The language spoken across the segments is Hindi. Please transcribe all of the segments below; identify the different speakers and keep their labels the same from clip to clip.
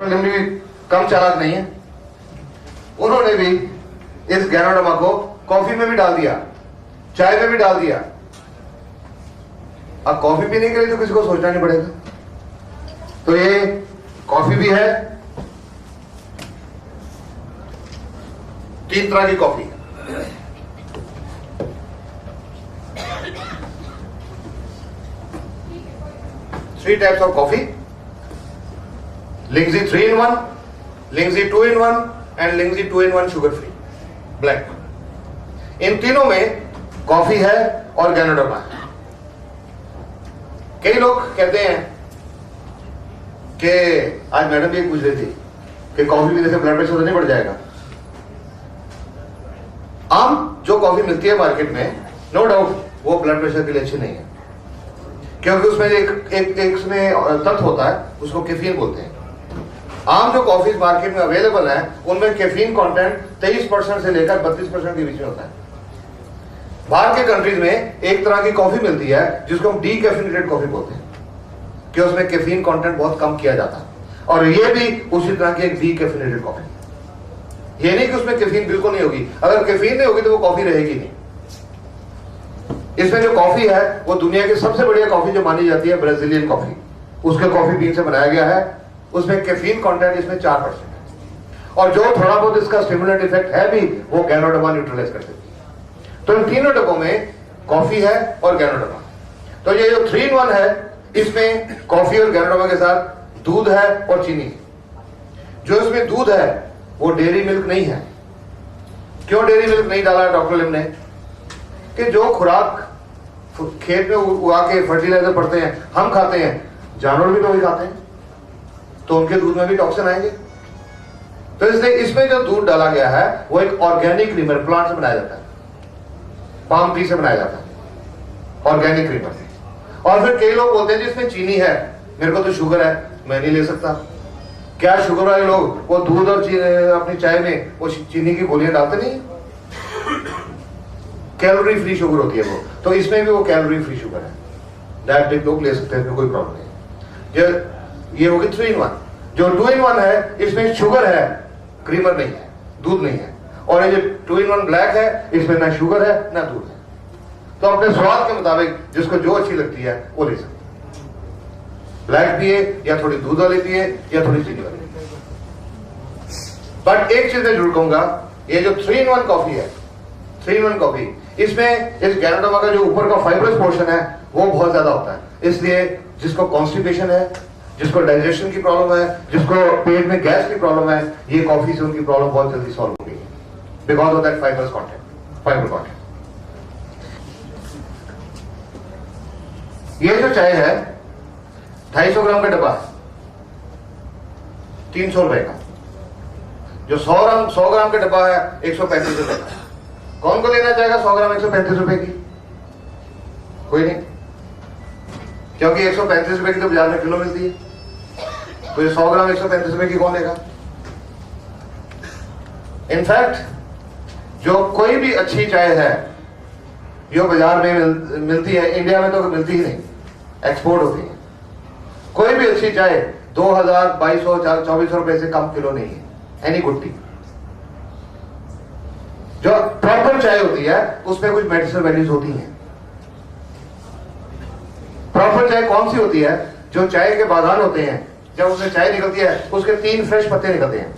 Speaker 1: भी कम चालाक नहीं है, उन्होंने भी इस गैनोडर्मा को कॉफी में भी डाल दिया, चाय में भी डाल दिया। अब कॉफी पीने के लिए तो किसी को सोचना नहीं पड़ेगा। तो ये कॉफी भी है, 3 तरह की coffee. Three types of coffee: Lingzi 3-in-1, Lingzi 2-in-1 and Lingzi 2-in-1 sugar free black। इन तीनों में कॉफी है और गैनोडर्मा है। कई लोग कहते हैं कि आज मैडम भी पूछ रही थी कि कॉफी पीने से ब्लड प्रेशर तो नहीं बढ़ जाएगा। आम जो कॉफी मिलती है मार्केट में, नो डाउट वो ब्लड प्रेशर के लिए अच्छी नहीं है, क्योंकि उसमें एक उसमें तत्व होता है, उसको कैफीन बोलते हैं। आम जो कॉफी मार्केट में अवेलेबल है उनमें कैफीन कंटेंट 23% से लेकर 32% के बीच में होता है। बाहर के कंट्रीज में एक तरह की कॉफी मिलती है जिसको हम डीकैफिनेटेड कॉफी बोलते हैं, कि उसमें कैफीन कंटेंट बहुत कम किया जाता है, और ये भी उसी तरह की एक डीकैफिनेटेड कॉफी। ये नहीं कि उसमें कैफीन बिल्कुल नहीं होगी, अगर कैफीन नहीं होगी तो वो कॉफी रहेगी नहीं। इसमें जो कॉफी है वो दुनिया की सबसे बढ़िया कॉफी जो मानी जाती है ब्राजीलियन कॉफी, उसके कॉफी बीन से बनाया गया है। उसमें कैफीन कंटेंट इसमें 4% है, और जो थोड़ा बहुत इसका स्टिमुलेंट इफेक्ट है भी वो गैनोडर्मा न्यूट्रलाइज कर देती है। तो इन तीनों डब्बों में कॉफी है और गैनोडर्मा। तो ये जो 3-in-1 है, इसमें कॉफी और गैनोडर्मा के साथ दूध है और चीनी है। जो इसमें दूध है वो डेयरी मिल्क नहीं है। क्यों डेयरी मिल्क नहीं डाला डॉक्टर लिम ने? कि जो खुराक खेत में उगा के फर्टिलाइजर पड़ते हैं हम खाते हैं, जानवर भी तो वही खाते हैं, तो उनके दूध में भी टॉक्सिन आएंगे। तो इसलिए इसमें जो दूध डाला गया है वो एक ऑर्गेनिक क्रीमर प्लांट से बनाया जाता है, पाम ट्री से बनाया जाता है ऑर्गेनिक क्रीमर। और फिर कई लोग बोलते हैं जी इसमें चीनी है, मेरे को तो शुगर है, मैं नहीं ले सकता। क्या शुगर वाले लोग वो दूध और अपनी चाय में वो चीनी की गोलियां डालते नहीं? कैलोरी फ्री शुगर होती है वो, तो इसमें भी वो कैलोरी फ्री शुगर है, डायबिटिक लोग ले सकते हैं, कोई प्रॉब्लम नहीं। ये होगी 3-in-1। जो 2-in-1 है इसमें शुगर है, क्रीमर नहीं है, दूध नहीं है। और ये जो 2-in-1 ब्लैक है इसमें ना शुगर है ना दूध है। तो अपने स्वाद के मुताबिक जिसको जो अच्छी लगती है वो ले सकते हैं, ब्लैक पिए या थोड़ी दूध वाली पिए या थोड़ी चीनी वाली। बट एक चीज मैं जरूर कहूंगा, ये जो 3-in-1 कॉफी है, 3-in-1 कॉफी, इसमें इस गैनोडर्मा का जो ऊपर का फाइब्रस पोर्शन है वो बहुत ज्यादा होता है। इसलिए जिसको कॉन्स्टिपेशन है, जिसको डाइजेशन की प्रॉब्लम है, जिसको पेट में गैस की प्रॉब्लम है, ये कॉफी से उनकी प्रॉब्लम बहुत जल्दी सॉल्व हो गई है, because of that fibre content. ये जो चाय है 250 ग्राम का डब्बा है, 300 रुपए का। जो 100 ग्राम का डब्बा है 135 रुपए का। कौन को लेना चाहेगा 100 ग्राम 135 रुपए की? कोई नहीं, क्योंकि 135 रुपए की तो बाजार में किलो मिलती है, तो ये 100 ग्राम 135 रुपए की कौन लेगा? इनफैक्ट जो कोई भी अच्छी चाय है जो बाजार में मिलती है, इंडिया में तो मिलती ही नहीं, एक्सपोर्ट होती है। कोई भी अच्छी चाय 2000, 2200, 2400 रुपए से कम किलो नहीं है, एनी गुड टी। जो प्रॉपर चाय होती है उसमें कुछ मेडिसिनल वैल्यूज होती हैं। प्रॉपर चाय कौन सी होती है? जो चाय के बागान होते हैं, जब उसमें चाय निकलती है उसके 3 फ्रेश पत्ते निकलते हैं,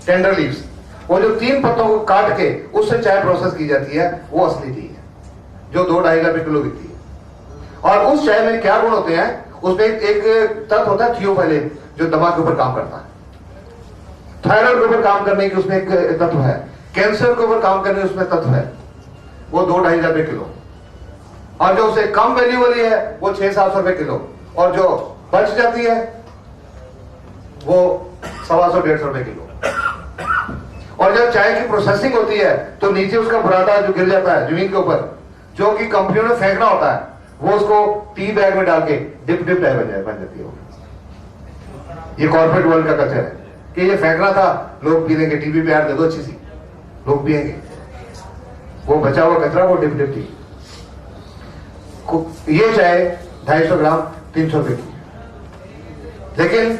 Speaker 1: टेंडर लीव्स। वो जो 3 पत्तों को काट के उससे चाय प्रोसेस की जाती है, वो असली टी है जो 2-2.5 रुपए किलो बिकती है। और उस चाय में क्या गुण होते हैं? उसमें एक तत्व होता है थियोफैलिन, जो दिमाग के ऊपर काम करता है। थायराइड के ऊपर काम करने की उसमें एक तत्व है, कैंसर के ऊपर काम करने उसमें तत्व है, वो 2-2.5 रुपए किलो। और जो उसे कम वैल्यू वाली है वो 600-700 रुपए किलो, और जो बच जाती है वो 125-150 रुपए किलो। और जब चाय की प्रोसेसिंग होती है तो नीचे उसका बुरादा जो गिर जाता है जमीन के ऊपर, जो कि कंपनियों ने फेंकना होता है, वो उसको टी बैग में डाल के डिप चाय बन जाती है। ये कॉर्पोरेट वर्ल्ड का कल्चर है कि ये फेंकना था, लोग पी लेंगे, टीवी पे ऐड दे दो अच्छी सी, लोग पिएंगे, वो बचा हुआ कचरा वो डिप टी। ये चाय 250 ग्राम 300 रुपए की। लेकिन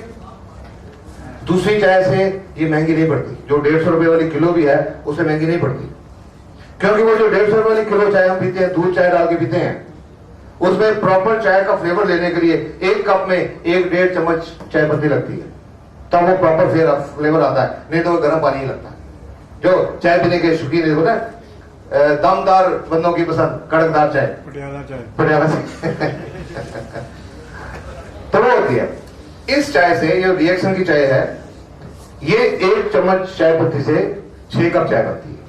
Speaker 1: दूसरी चाय से ये महंगी नहीं पड़ती, जो 150 रुपए वाली किलो भी है उससे महंगी नहीं पड़ती, क्योंकि वो जो 150 रुपए वाली किलो चाय हम पीते हैं, दूध चाय डाल के पीते हैं, उसमें प्रॉपर चाय का फ्लेवर लेने के लिए एक कप में 1-1.5 चम्मच चाय पत्ती लगती है, तब वो प्रॉपर फ्लेवर आता है, नहीं तो वो गर्म पानी ही लगता है। जो चाय पीने के शौकीन होता है, दमदार बंदों की पसंद कड़कदार चाय, पटियाला से तो वो होती है। इस चाय से, ये रिएक्शन की चाय है, ये 1 चम्मच चाय पत्ती से 6 कप चाय बनती है।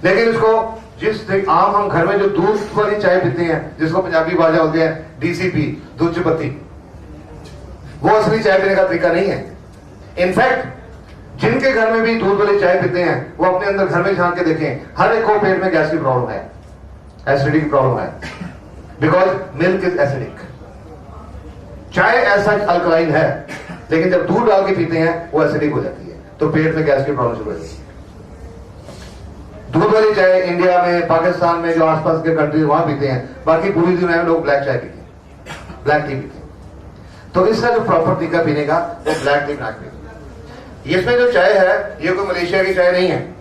Speaker 1: लेकिन इसको जिस आम हम घर में जो दूध वाली चाय पीते हैं, जिसको पंजाबी भाषा बोलते हैं डीसीपी, दूध की पत्ती, वो असली चाय पीने का तरीका नहीं है। इनफैक्ट जिनके घर में भी दूध वाली चाय पीते हैं, वो अपने अंदर घर में झांक के देखें, हर एक को पेट में गैस की प्रॉब्लम है, एसिडिटी की प्रॉब्लम है, बिकॉज मिल्क इज एसिडिक। चाय ऐसा अल्कलाइन है, लेकिन जब दूध डाल के पीते हैं वो एसिडिक हो जाती है, तो पेट में गैस की प्रॉब्लम शुरू हो जाती है। दूध वाली चाय इंडिया में, पाकिस्तान में, जो आसपास के कंट्रीज वहां पीते हैं, बाकी पूरी दुनिया में लोग ब्लैक चाय पीते हैं, ब्लैक टी पीते हैं। तो इसका जो प्रॉपर तरीका पीने का, वो ब्लैक टी बना के पीते। इसमें जो चाय है, ये कोई मलेशिया की चाय नहीं है,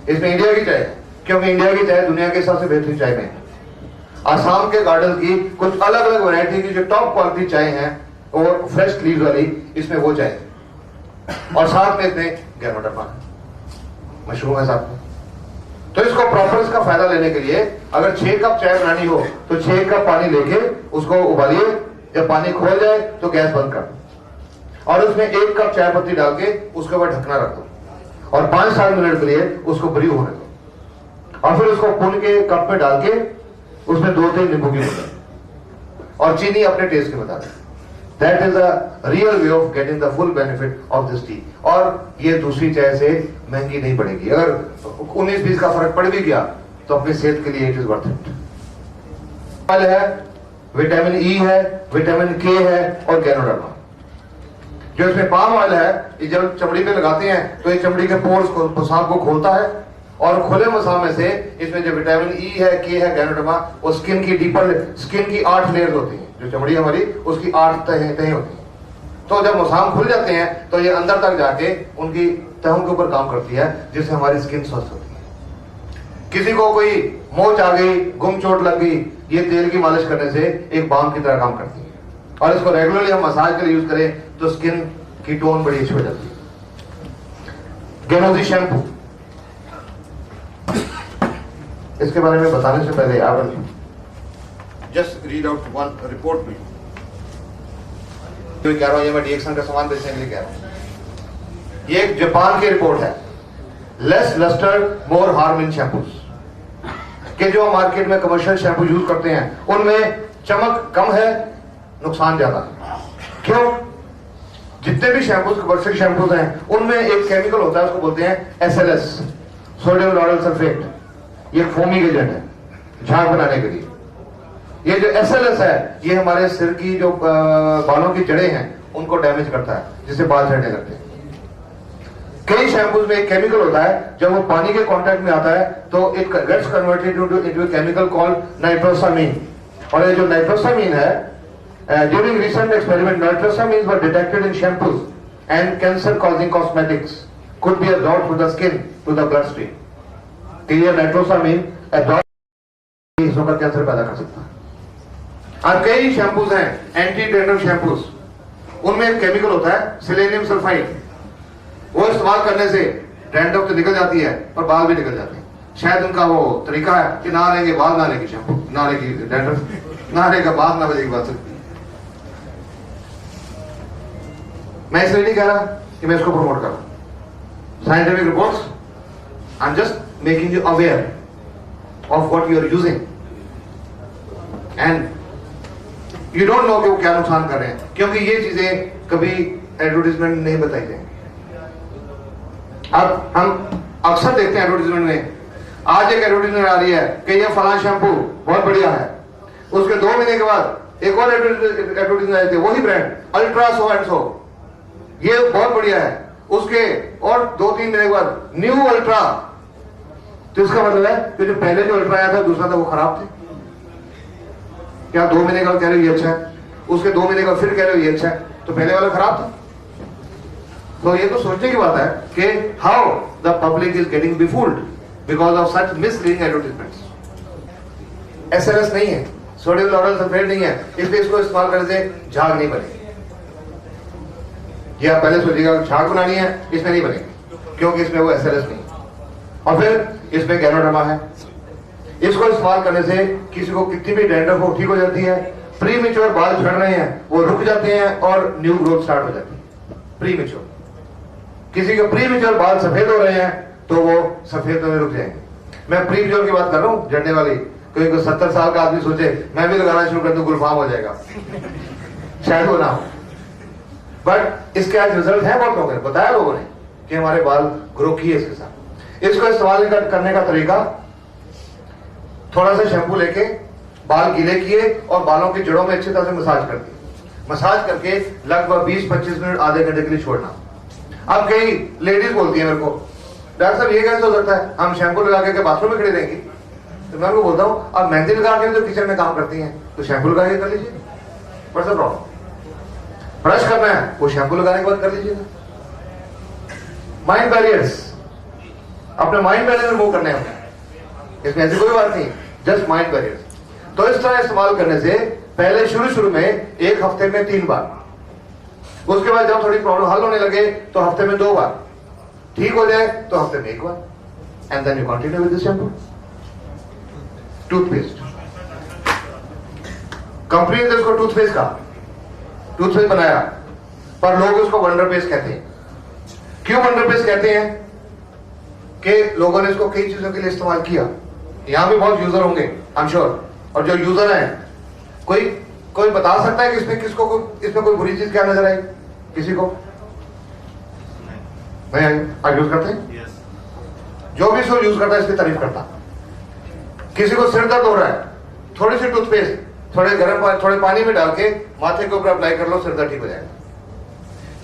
Speaker 1: इसमें इंडिया की चाय है, क्योंकि इंडिया की चाय दुनिया के सबसे बेहतरीन चाय में है। आसाम के गार्डन की कुछ अलग अलग वैरायटी की जो टॉप क्वालिटी चाय है, और फ्रेश लीव वाली, इसमें वो चाय है, और साथ में इसमें गैनोडर्मा मशरूम है साथ में। तो इसको प्रॉपर इसका फायदा लेने के लिए, अगर 6 कप चाय बनानी हो तो 6 कप पानी लेके उसको उबालिए, जब पानी खोल जाए तो गैस बंद कर दो, और उसमें 1 कप चाय पत्ती डाल के उसके ऊपर ढकना रख दो, और 5-7 मिनट के लिए उसको ब्रू होने दो, और फिर उसको पुन के कप में डाल के उसमें 2-3 नींबू की बोतल और चीनी अपने टेस्ट के मुताबिक। That is a real way of getting the full benefit of this T. और ये दूसरी चाय से महंगी नहीं पड़ेगी। अगर 19-20 का फर्क पड़ भी गया तो अपनी सेहत के लिए it is worth it. Oil है, विटामिन ई है, विटामिन के है, और गैनोडर्मा। जो इसमें पाम ऑयल है, ये जब चमड़ी पे लगाते हैं तो ये चमड़ी के पोर्स को, मसाम को खोलता है, और खुले मसाम में से इसमें जो विटामिन ई है, के है, गैनोडर्मा, वो स्किन की डीपर, स्किन की 8 लेयर्स होती हैं, जो चमड़ी हमारी उसकी 8 तहें होती हैं। तो जब मसाम खुल जाते हैं तो ये अंदर तक जाके उनकी तहों के ऊपर काम करती है, जिससे हमारी स्किन स्वस्थ होती है। किसी को कोई मोच आ गई, गुम चोट लग गई, ये तेल की मालिश करने से एक बाम की तरह काम करती है, और इसको रेगुलरली हम मसाज के लिए यूज करें तो स्किन की टोन बड़ी अच्छी हो जाती है। गेनोजी शैम्पू, इसके बारे में बताने से पहले I will just read out one report में। तो कह रहा हूं, ये मैं डीएक्सन का सामान बेचने के लिए कह रहा हूं। ये एक जापान की रिपोर्ट है, less lustre more harm in shampoos, कि जो मार्केट में कमर्शियल शैम्पू यूज करते हैं उनमें चमक कम है, नुकसान ज्यादा है। क्यों? जितने भी शैम्पूज, कमर्शियल शैम्पूज हैं, उनमें एक केमिकल होता है, उसको बोलते हैं SLS, सोडियम लॉरेल सल्फेट। ये फोमिंग एजेंट है झाग बनाने के लिए। ये जो SLS है, ये हमारे सिर की जो बालों की जड़ें हैं उनको डैमेज करता है, जिससे बाल झड़ने लगते हैं। कई शैम्पूज में एक केमिकल होता है, जब वो पानी के कांटेक्ट में आता है तो it gets converted into a chemical called nitrosamine. और ये जो नाइट्रोसामीन है, during recent experiment nitrosamines were detected in shampoos and cancer causing cosmetics could be absorbed through the skin to the blood stream. ये नाइट्रोसामीन होकर कैंसर पैदा कर सकता है। और कई शैम्पूज हैं एंटी डैंड्रफ शैम्पूज, उनमें एक केमिकल होता है सेलेनियम सल्फाइड। वो इस्तेमाल करने से डैंड्रफ तो निकल जाती है और बाल भी निकल जाते हैं। शायद उनका वो तरीका है कि ना रहेंगे बाल, ना रहेगी शैम्पू, ना रहेगी डैंड्रफ, ना रहेगा बाल, ना बजेगी बात। मैं इसलिए नहीं कह रहा कि मैं इसको प्रमोट कर रहा हूं। Scientific reports, I am just making you aware of what you are using, and you don't know कि वो क्या नुकसान कर रहे हैं, क्योंकि ये चीजें कभी एडवर्टाइजमेंट नहीं बताई जाएंगी। अब हम अक्सर देखते हैं एडवर्टाइजमेंट में, आज एक एडवर्टाइजमेंट आ रही है कि ये फलां शैम्पू बहुत बढ़िया है, उसके 2 महीने के बाद एक और एडवर्टाइजमेंट आए थे, वही brand ultra so and so, ये बहुत बढ़िया है, उसके और 2-3 महीने के बाद न्यू अल्ट्रा। तो इसका मतलब है कि जो पहले जो अल्ट्रा आया था, दूसरा था, वो खराब थे। क्या 2 महीने का कह रहे हो ये अच्छा है, उसके 2 महीने का फिर कह रहे हो ये अच्छा है, तो पहले वाला खराब था। तो ये तो सोचने की बात है कि how the public is getting befooled because of such misleading advertisements. SLS नहीं है, सोडियम लॉरेल सल्फेट नहीं है, इसलिए इसको इस्तेमाल करने से झाग नहीं बनेगी। ये आप पहले सोचिएगा, झाग बनानी है इसमें नहीं बनेगी, क्योंकि इसमें वो एसएलएस नहीं है। और फिर इसमें गैनोडर्मा है। इसको इस्तेमाल करने से किसी को कितनी भी डैंड्रफ हो ठीक हो जाती है। प्रीमेच्योर बाल झड़ रहे हैं वो रुक जाते हैं और न्यू ग्रोथ स्टार्ट हो जाती है। प्रीमेच्योर, किसी के प्रीमेच्योर बाल सफेद हो रहे हैं तो वो सफेद होने रुक जाएंगे। मैं प्रीमेच्योर की बात कर रहा हूं, झड़ने वाली। कोई 70 साल का आदमी सोचे मैं भी लगाना शुरू कर दूं गुलफाम हो जाएगा, शायद वो ना हो। बट इसके आज रिजल्ट है, बहुत लोगों ने बताया, लोगों ने कि हमारे बाल ग्रो किए इसके साथ। इसको इस्तेमाल करने का तरीका, थोड़ा सा शैम्पू लेके बाल गीले किए और बालों की जड़ों में अच्छी तरह से मसाज कर दी। मसाज करके लगभग 20-25 मिनट, आधे घंटे के लिए छोड़ना। अब कई लेडीज बोलती है मेरे को, डॉक्टर साहब ये कैसे हो सकता है, हम शैम्पू लगा के बाथरूम में खड़ी रहेंगी? तो मैं उनको बोलता हूँ अब मेहंदी लगा के तो किचन में काम करती हैं, तो शैम्पू लगा के कर लीजिए। What's the problem? ब्रश करना है वो शैम्पू लगाने के बाद कर लीजिएगा। माइंड बैरियर्स, अपने माइंड बैरियर रिमूव करने हैं, इसमें ऐसी कोई बात नहीं, जस्ट माइंड बैरियर्स। तो इस तरह इस्तेमाल करने से पहले शुरू में 1 हफ्ते में 3 बार, उसके बाद जब थोड़ी प्रॉब्लम हल होने लगे तो हफ्ते में 2 बार, ठीक हो जाए तो हफ्ते में 1 बार, and then you continue with the shampoo. Toothpaste, company ने इसको टूथपेस्ट कहा, टूथपेस्ट बनाया, पर लोग उसको वंडर पेस्ट कहते हैं। क्यों वंडर पेस्ट कहते हैं? कि लोगों ने इसको कई चीजों के लिए इस्तेमाल किया। यहां भी बहुत यूजर होंगे आई एम श्योर, और जो यूजर हैं, कोई बता सकता है कि इसमें इसमें कोई बुरी चीज क्या नजर आई किसी को? नहीं आई? आप यूज करते हैं? जो भी इसको यूज करता है इसकी तारीफ करता। किसी को सिर दर्द हो रहा है, थोड़ी सी टूथपेस्ट थोड़े पानी में डाल के माथे के ऊपर अप्लाई कर लो, सिर दर्द ठीक हो जाएगा।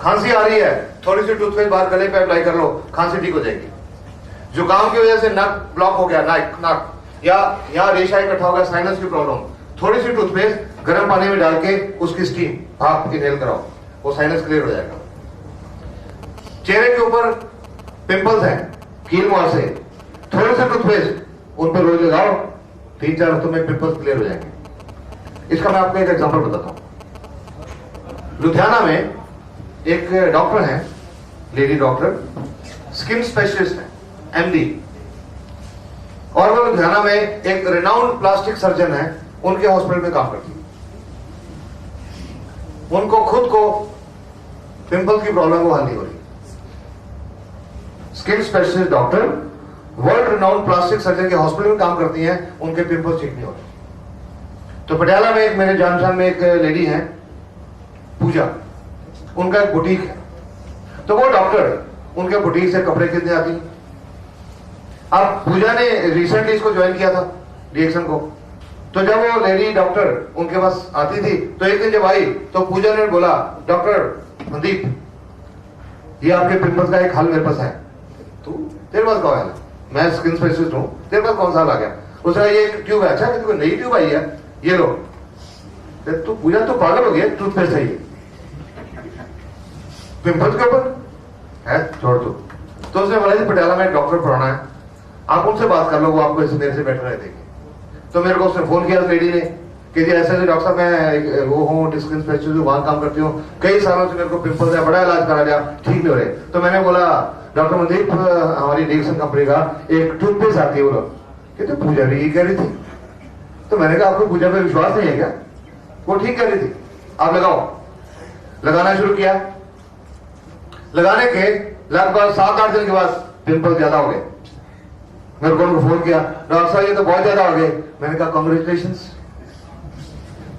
Speaker 1: खांसी आ रही है, थोड़ी सी टूथपेस्ट बाहर गले पे अप्लाई कर लो, खांसी ठीक हो जाएगी। जुकाम की वजह से नाक ब्लॉक हो गया, नाक या यहाँ रेशा इकट्ठा हो गया, साइनस की प्रॉब्लम, थोड़ी सी टूथपेस्ट गर्म पानी में डाल के उसकी स्टीम आप इनहेल कराओ, वो साइनस क्लियर हो जाएगा। चेहरे के ऊपर पिंपल्स हैं, कील मुहासे, थोड़े से टूथपेस्ट उन पर रोज लगाओ, 3-4 हफ्तों में पिंपल्स क्लियर हो जाएंगे। इसका मैं आपको एक एग्जांपल बताता हूं। लुधियाना में एक डॉक्टर हैं, लेडी डॉक्टर, स्किन स्पेशलिस्ट है, एमडी, और वो लुधियाना में एक रिनाउंड प्लास्टिक सर्जन है, उनके हॉस्पिटल में काम करती है। उनको खुद को पिंपल्स की प्रॉब्लम वो हल नहीं हो रही। Skin specialist doctor, world renowned plastic surgeon के हॉस्पिटल में काम करती हैं, उनके पिंपल्स ठीक नहीं हो रहे। तो पटियाला में एक मेरे जान पहचान में एक लेडी है, पूजा, उनका एक बुटीक है। तो वो डॉक्टर उनके बुटीक से कपड़े खरीदने आती है। अब पूजा ने रिसेंटली इसको ज्वाइन किया था, रिएक्शन को। तो जब वो लेडी डॉक्टर उनके पास आती थी, तो एक दिन जब आई तो पूजा ने बोला, डॉक्टर मनदीप, ये आपके पिंपल्स का एक हल मेरे पास है। तू तेरे पास कौन है? मैं स्किन स्पेशलिस्ट हूं, तेरे पास कौन सा हल आ गया? उसका ये ट्यूब है। अच्छा, कि नई ट्यूब आई है, ये लो। तो पूजा तो पागल हो गया, टूथपेस्ट है ये पिंपल्स के ऊपर है, छोड़ दो। तो उसने बोला जी पटियाला में एक डॉक्टर पुराना है, आप उनसे बात कर लो, वो आपको मेरे से बेटर रह देंगे। तो मेरे को उसने फोन किया लेडी ने कि जी ऐसे डॉक्टर साहब, मैं वो हूँ स्किन स्पेशलिस्ट, वहां काम करती हूँ, कई सालों से मेरे को पिंपल्स है, बड़ा इलाज करा लिया, ठीक नहीं हो रहे। तो मैंने बोला, डॉक्टर मनदीप, हमारी डिक्सन कंपनी का एक टूथपेस्ट आती है, बोलो कहते पूजा भी यही कह रही थी। तो मैंने कहा आपको पूजा पे विश्वास नहीं है क्या? वो ठीक कह रही थी, आप लगाओ। लगाना शुरू किया, लगाने के लगभग 7-8 दिन के बाद पिंपल ज्यादा हो गए। मेरे को उनको फोन किया, डॉक्टर साहब ये तो बहुत ज्यादा हो गए। मैंने कहा कांग्रेचुलेशंस।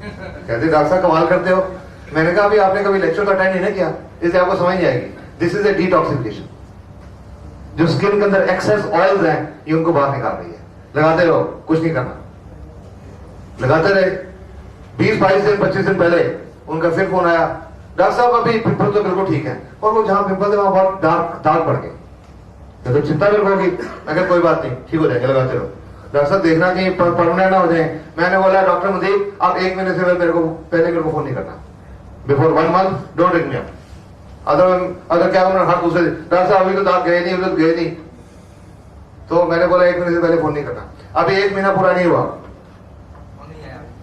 Speaker 1: कहते डॉक्टर साहब कमाल करते हो। मैंने कहा अभी आपने कभी लेक्चर अटेंड नहीं ना किया, इसलिए आपको समझ नहीं आएगी। This is a detoxification. जो स्किन के अंदर एक्सेस ऑयल्स हैं, ये उनको बाहर निकाल रही है। लगाते रहो, कुछ नहीं करना, लगाते रहे। 20-22 दिन 25 दिन पहले उनका फिर फोन आया, डॉक्टर साहब अभी पिंपल तो बिल्कुल ठीक है, और वो जहां पिंपल थे वहां बहुत दाग पड़ गए। तो चिंता मेरे को होगी। मैं कहा कोई बात नहीं, ठीक हो जाएगा, लगाते रहो। डॉक्टर साहब देखना कि परमानेंट ना हो जाए। मैंने बोला डॉक्टर मनदीप, आप 1 महीने से मेरे को फोन नहीं करना, before 1 month don't ring me up. अगर क्या उन्होंने हाथ दूसरे डॉक्टर साहब अभी तो आप गए नहीं, अभी तो गए नहीं। तो मैंने बोला 1 महीने से पहले फोन नहीं करना। अभी 1 महीना पूरा नहीं हुआ,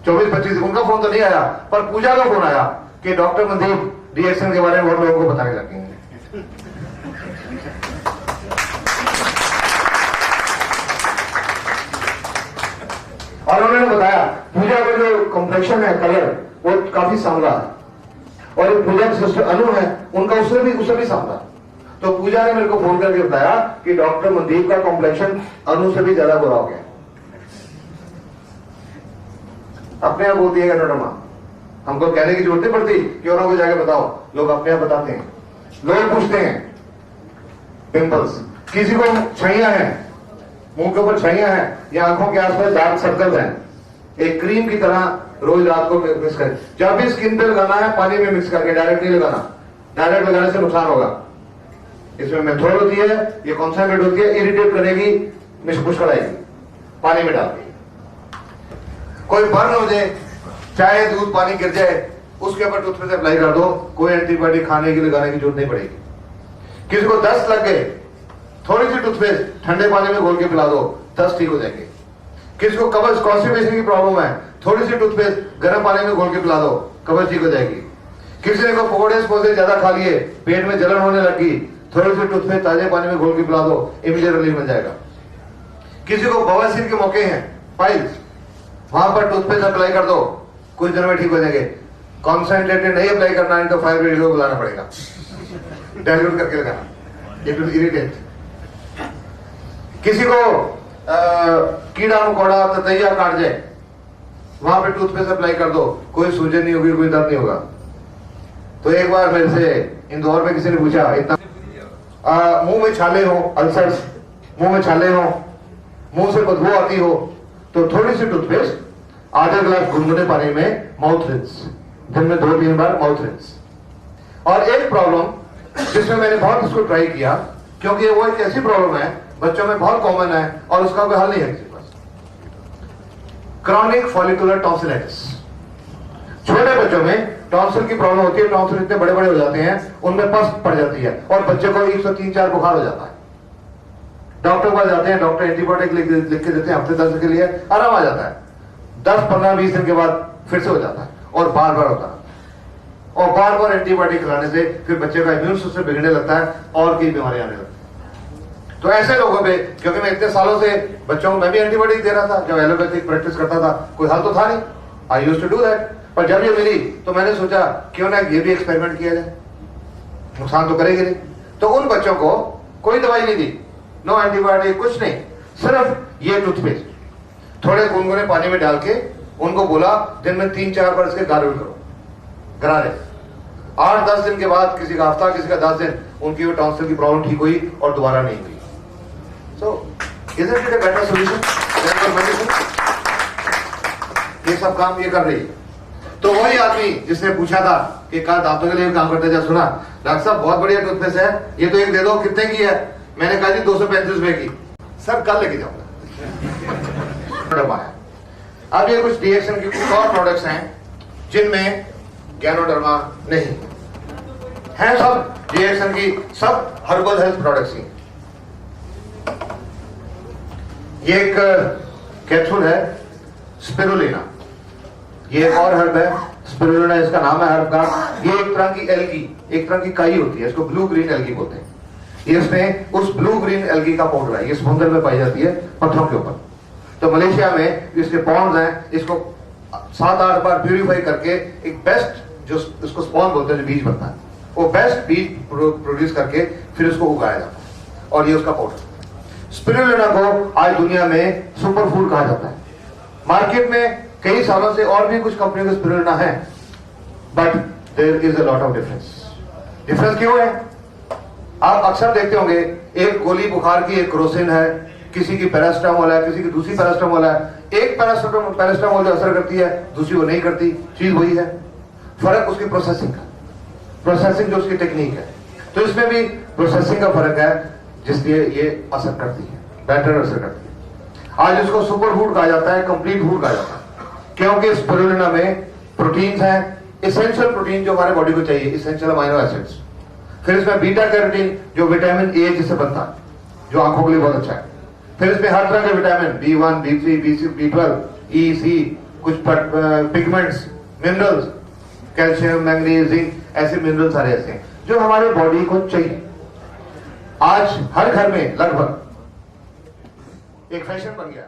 Speaker 1: 24-25 उनका फोन तो नहीं आया, पर पूजा का फोन आया कि डॉक्टर मनदीप रिएक्शन के बारे में बहुत लोगों को बताने लगे हैं। और उन्होंने बताया पूजा का जो कॉम्प्लेक्शन है, कलर, वो काफी सांवला है, और एक पूजा के सिस्टर अनु है, उनका उससे भी सांवला। तो पूजा ने मेरे को फोन करके बताया कि डॉक्टर मनदीप का कॉम्प्लेक्शन अनु से भी ज्यादा बुरा हो गया। अपने आप बोलती है गैनोडर्मा, हमको कहने की जरूरत नहीं पड़ती कि औरों को जाके बताओ, लोग अपने आप बताते हैं। लोग पूछते हैं पिंपल्स, किसी को छाइयां हैं, मुंह के ऊपर छाइयां हैं या आंखों के आसपास डार्क सर्कल हैं, एक क्रीम की तरह रोज रात को मिक्स करें। जब भी स्किन पे लगाना है पानी में मिक्स करके, डायरेक्ट नहीं लगाना, डायरेक्ट लगाने से नुकसान होगा। इसमें मेथोड होती है, ये कॉन्सेंट्रेट होती है, इरिटेट करेगी, मुश्किल आएगी, पानी में डाल के। कोई बर्न हो जाए, चाहे दूध पानी गिर जाए, उसके ऊपर टूथपेस्ट अप्लाई कर दो, कोई एंटीबायोटिक खाने की लगाने की जरूरत नहीं पड़ेगी। किसी को दस्त लग गए, थोड़ी सी टूथपेस्ट ठंडे पानी में घोल के पिला दो, दस्त ठीक हो जाएंगे। किसी को कब्ज कॉन्स्टिपेशन की प्रॉब्लम है, थोड़ी सी टूथपेस्ट गर्म पानी में घोल के पिला दो, कब्ज ठीक हो जाएगी। किसी ने को पकौड़े स्पोड़े ज्यादा खा लिए, पेट में जलन होने लगी, थोड़ी सी टूथपेस्ट ताजे पानी में घोल के पिला दो, इमीडिएट रिलीफ मिल जाएगा। किसी को बवासीर के मौके हैं, पाइल्स, वहां पर टूथपेस्ट अप्लाई कर दो, कुछ दिन में ठीक हो जाएंगे। कॉन्सेंट्रेटेड नहीं अप्लाई करना है तो फायर ब्रिगेड को बुलाना पड़ेगा, डाइल्यूट करके लगाना, इट विल इरिटेट। किसी को कीड़ा मकोड़ा ततैया काट जाए, वहां पे टूथपेस्ट अप्लाई कर दो, कोई सूजन नहीं होगी, कोई दर्द नहीं होगा। तो एक बार मेरे से इंदौर में किसी ने पूछा, इतना मुंह में छाले हो, अल्सर्स, मुंह में छाले हो, मुंह से बदबू आती हो, तो थोड़ी सी टूथपेस्ट आधा गिलास गुनगुने पानी में माउथ रिंस, दिन में 2-3 बार माउथ रिंस। और एक प्रॉब्लम जिसमें मैंने बहुत इसको ट्राई किया, क्योंकि वो एक ऐसी प्रॉब्लम है बच्चों में बहुत कॉमन है और उसका कोई हल नहीं है किसी पास, क्रॉनिक फॉलिकुलर टॉन्सिलाइटिस। छोटे बच्चों में टॉन्सिल की प्रॉब्लम होती है, टॉन्सिल इतने बड़े बड़े हो जाते हैं, उनमें पस पड़ जाती है और बच्चे को 103-4 बुखार हो जाता है। डॉक्टर के पास जाते हैं, डॉक्टर एंटीबायोटिक लिख के देते हैं हफ्ते 10 के लिए, आराम आ जाता है। 10-15-20 दिन के बाद फिर से हो जाता है और बार बार होता है, और बार बार एंटीबायोटिक खिलाने से फिर बच्चे का इम्यून सिस्टम बिगड़ने लगता है और कई बीमारियां आने लगती है। तो ऐसे लोगों पे, क्योंकि मैं इतने सालों से बच्चों को मैं भी एंटीबायोटिक दे रहा था, जब एलोपैथिक प्रैक्टिस करता था, कोई हल तो था नहीं, I used to do that. पर जब ये मिली तो मैंने सोचा क्यों ना ये भी एक्सपेरिमेंट किया जाए, नुकसान तो करेगी नहीं। तो उन बच्चों को कोई दवाई नहीं दी, नो एंटीबायोटिक, कुछ नहीं, सिर्फ ये टूथपेस्ट थोड़े गुनगुने पानी में डाल के उनको बोला दिन में 3-4 बार इसके गार्गल करो, गरारे। 8-10 दिन के बाद, किसी का हफ्ता, किसी का 10 दिन, उनकी वो टॉन्सिल की प्रॉब्लम ठीक हुई और दोबारा नहीं हुई। So, isn't it a better solution than your medicine? ये सब काम ये कर रही है। तो वही आदमी जिसने पूछा था कि कल दांतों के लिए काम करते, जब सुना डॉक्टर साहब बहुत बढ़िया टूथपेस्ट है, ये तो एक दे दो, कितने की है? मैंने कहा जी 235 रुपए की। सर कल लेके जाऊंगा। अब ये कुछ रिएक्शन की कुछ और प्रोडक्ट्स हैं जिनमें गैनोडर्मा नहीं है, सब रिएक्शन की, सब हर्बल हेल्थ प्रोडक्ट्स ही। ये एक कैप्सूल है स्पिरुलिना, ये एक और हर्ब है, स्पिरुलिना इसका नाम है हर्ब का। ये एक तरह की एल्गी, एक तरह की काई होती है, इसको ब्लू ग्रीन एल्गी बोलते हैं। ये इसमें उस ब्लू ग्रीन एल्गी का पाउडर है, ये समुद्र में पाई जाती है पत्थरों के ऊपर। तो मलेशिया में इसके पॉन्ड्स हैं, इसको 7-8 बार प्यूरिफाई करके एक बेस्ट, जो इसको स्पॉन बोलते हैं, जो बीज बनता है, वो बेस्ट बीज प्रोड्यूस करके फिर उसको उगाया जाता है, और ये उसका पाउडर। स्पिरुलिना को आज दुनिया में सुपर फूड कहा जाता है। मार्केट में कई सालों से और भी कुछ कंपनियों का स्पिरुलिना है, but there is a lot of difference. Difference क्यों है? आप अक्सर देखते होंगे, एक गोली बुखार की एक क्रोसिन है, किसी की पैरास्टामोल है, किसी की दूसरी पैरास्टामोल है। एक पैरास्टामोल जो असर करती है, दूसरी वो नहीं करती, चीज वही है, फर्क उसकी प्रोसेसिंग का, प्रोसेसिंग जो उसकी टेक्निक है। तो इसमें भी प्रोसेसिंग का फर्क है, जिसलिए ये असर करती है, बेटर असर करती है। आज इसको सुपर फूड कहा जाता है, कंप्लीट फूड कहा जाता है, क्योंकि स्पिरुलिना में प्रोटीन्स हैं, एसेंशियल प्रोटीन जो हमारे बॉडी को चाहिए, एसेंशियल अमाइनो एसिड्स। फिर इसमें बीटा कैरोटीन जो विटामिन ए जिसे बनता है, जो आंखों के लिए बहुत अच्छा है। फिर इसमें हर तरह के vitamin B1, B3, B6, B12, E, C, कुछ pigments, minerals, calcium, manganese, zinc, ऐसे मिनरल्स सारे ऐसे हैं जो हमारे बॉडी को चाहिए। आज हर घर में लगभग एक फैशन बन गया।